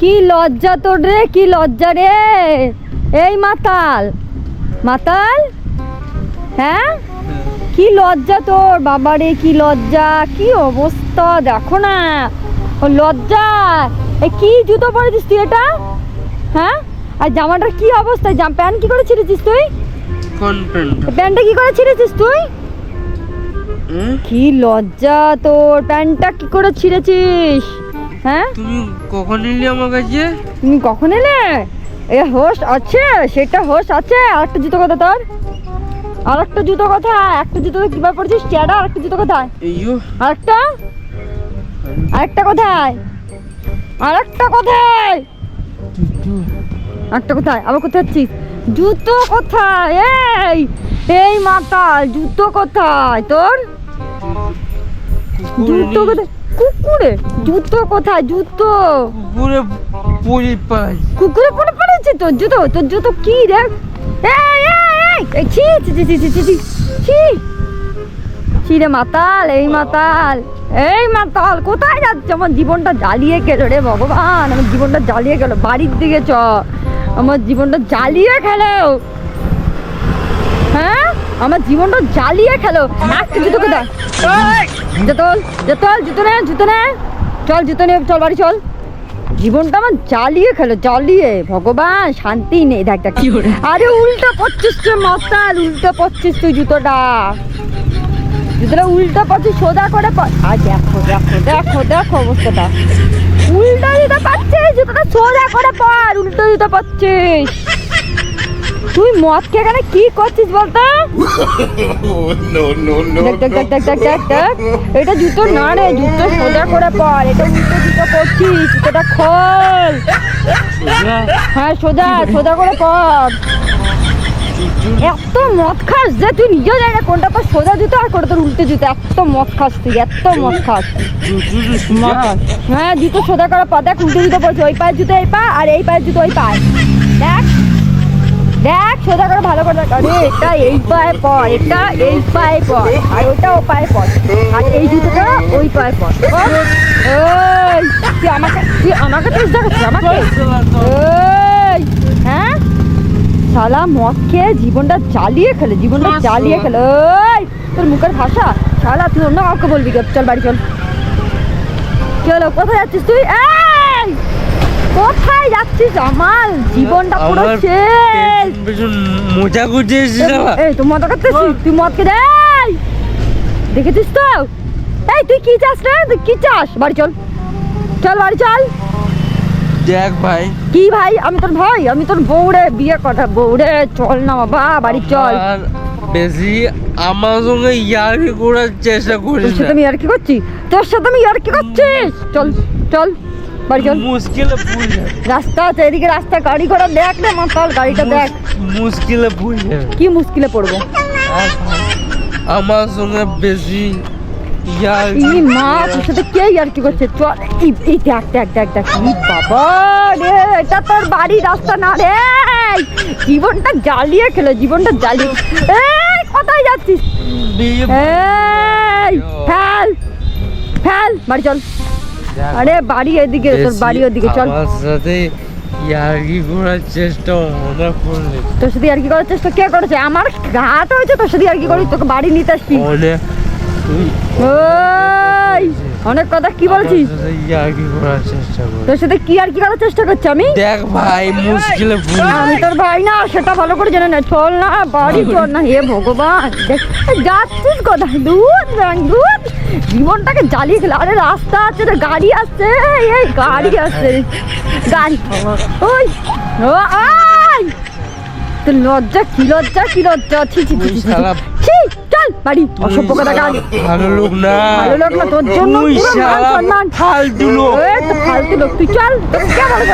কি লজ্জা তোর রে, কি লজ্জা রে। এই মাতাল মাতাল, হ্যাঁ কি লজ্জা তোর, বাবা রে কি লজ্জা, কি অবস্থা দেখো না। ও লজ্জা, এ কি জুতো পরেছিস তুই এটা, হ্যাঁ? আর জামাটার কি অবস্থা, প্যান্ট কি করে ছিঁড়েছিস তুই? কোন প্যান্ট? প্যান্টটা কি করে ছিঁড়েছিস তুই? কি লজ্জা তোর, প্যান্টটা কি করে ছিঁড়েছিস, হ্যাঁ? তুমি কখন এলি আমার কাছে? তুমি কখন এলে? এ হোশ আছে, সেটা হোশ আছে। আরেকটা জুতো কথা তোর, আরেকটা জুতো কথা, একটা জুতো কিভাবে পড়ছিস চেয়ারা, আরেকটা জুতো কোথায়? আরেকটা, আরেকটা কোথায়, আরেকটা কোথায়, আরেকটা কোথায়, আবার কোথায় যাচ্ছিস? জুতো কোথায়? এই এই মাতাল, জুতো কোথায় তোর? জুতো কোথায়? কুকুরে জুতো কোথায়? জুতো কুকুরে পরি পাই। কুকুরে পড়ে পড়েছে তোর জুতো? তোর জুতো কি রে? এই এই এই ছি ছি ছি ছি ছি ছি ছি ছি রে মাতাল, এই মাতাল, এই মাতাল কোথায় যাচ্ছে? আমার জীবনটা জ্বালিয়ে গেল রে ভগবান, আমার জীবনটা জ্বালিয়ে গেল। বাড়ির দিকে চ, আমার জীবনটা জ্বালিয়ে খেলো, হ্যাঁ আমার জীবনটা জ্বালিয়ে খেলো। একটা জুতো কোথায়? জুতো জুতো জুতো নে, জুতো নে, চল জুতো নে, চল বাড়ি চল। জীবনটা আমার জ্বালিয়ে খেলো, জ্বালিয়ে, ভগবান শান্তি নেই। দেখ দেখ কি করে, আরে উল্টো পড়ছিস তুই মাতাল, উল্টো পড়ছিস তুই জুতোটা, জুতোটা উল্টো পড়ছিস, সোজা করে পর। আর দেখো দেখো দেখো দেখো অবস্থাটা, উল্টো জুতো পাচ্ছিস, জুতোটা সোজা করে পর, উল্টো জুতো পাচ্ছিস। তুই মদ খেয়ে এখানে কি করছিস বলতো? দেখ দেখ দেখ দেখ দেখ দেখ দেখ, এটা জুতো না রে, জুতো সোজা করে পর, এটা উল্টো জুতো করছিস, জুতোটা খোল। হ্যাঁ সোজা সোজা করে পর। এত মদ খাস যে তুই নিজেও জানি না কোনটা তোর সোজা জুতো আর কোনটা তোর উল্টো জুতো। এত মদ খাস তুই, এত মদ খাস। হ্যাঁ জুতো সোজা করে পর, দেখ উল্টো জুতো পড়ছে, ওই পায়ের জুতো এই পা, আর এই পায়ের জুতো ওই পায়ে। দেখ দেখ সোজা করে ভালো করে দেখ। আরে এটা এই পায়ে পর, এটা এই পায়ে পর, আর ওটা ও পায়ে পর, আর এই জুতোটা ওই পায়ে পর। এই তুই আমাকে, তুই আমাকে চেষ্টা করছিস আমাকে? এই হ্যাঁ শালা মদ খেয়ে জীবনটা জ্বালিয়ে খেলে, জীবনটা জ্বালিয়ে খেলে। ওই তোর মুখের ভাষা শালা, তুই অন্য কাউকে বলবি? চল বাড়ি চল। কি হলো, কোথায় যাচ্ছিস তুই? এই কোথায় যাচ্ছিস? আমার জীবনটা পুরো শেষ। মজা করছিস? এই তুই মজা করতেছিস? তুই মদ খেয়ে দেখেছিস তো? এই তুই কি চাস রে, তুই কি চাস? বাড়ি চল, চল বাড়ি চল। দেখ ভাই, কি ভাই? আমি তোর ভাই, আমি তোর বউরে বিয়ে কথা, বউরে চল না বাবা বাড়ি চল। বেশি আমার সঙ্গে ইয়ার্কি করার চেষ্টা করিস। তোর সাথে আমি ইয়ার্কি করছি? তোর সাথে আমি ইয়ার্কি করছিস? চল চল বাড়ি চল। মুশকিলে পড়ে যাবে। রাস্তা আছে এদিকে, রাস্তা গাড়ি ঘোড়া দেখ না মাতাল, গাড়িটা দেখ। মুশকিলে পড়ে যাবে। কি মুশকিলে পড়বো? আমার সঙ্গে বেশি এই মা, তোর সাথে কে ইয়ার্কি করছে? চল এই দেখ দেখ দেখ দেখ, বাবা রে এটা তোর বাড়ি রাস্তা না রে। জীবনটা জ্বালিয়ে খেলো, জীবনটা জ্বালিয়ে। এই কোথায় যাচ্ছিস? এই ফেল ফেল, বাড়ি চল। আরে বাড়ি এদিকে, তোর বাড়ি ওদিকে, চল। আমার সাথে ইয়ার্কি করার চেষ্টা মনে করলে? তোর সাথে ইয়ার্কি করার চেষ্টা কে করেছে? আমার ঘাট হয়েছে তোর সাথে ইয়ার্কি করি, তোকে বাড়ি নিতে আসছি। ওই অনেক কথা কি বলছিস? তোর সাথে কি আর কি করার চেষ্টা করছি আমি? দেখ ভাই মুশকিলে পড়ে, আমি তোর ভাই না সেটা ভালো করে জানে না। চল না বাড়ি চল না। হে ভগবান, যাচ্ছিস কোথায়? দুধ ব্যাং দুধ, জীবনটাকে জ্বালিয়ে গেল। আরে রাস্তা আছে রে, গাড়ি আসছে, এই গাড়ি আসছে, গাড়ি। ওই ওই তোর লজ্জা কি, লজ্জা কি, লজ্জা। ছি ছি ছি ছি, চল বাড়ি। অসভ্য কথা গান, ভালো লোক না, ভালো লোক না, তোর জন্য সম্মান ফালতু লোক। ফালতু লোক তুই, চল। কে বলে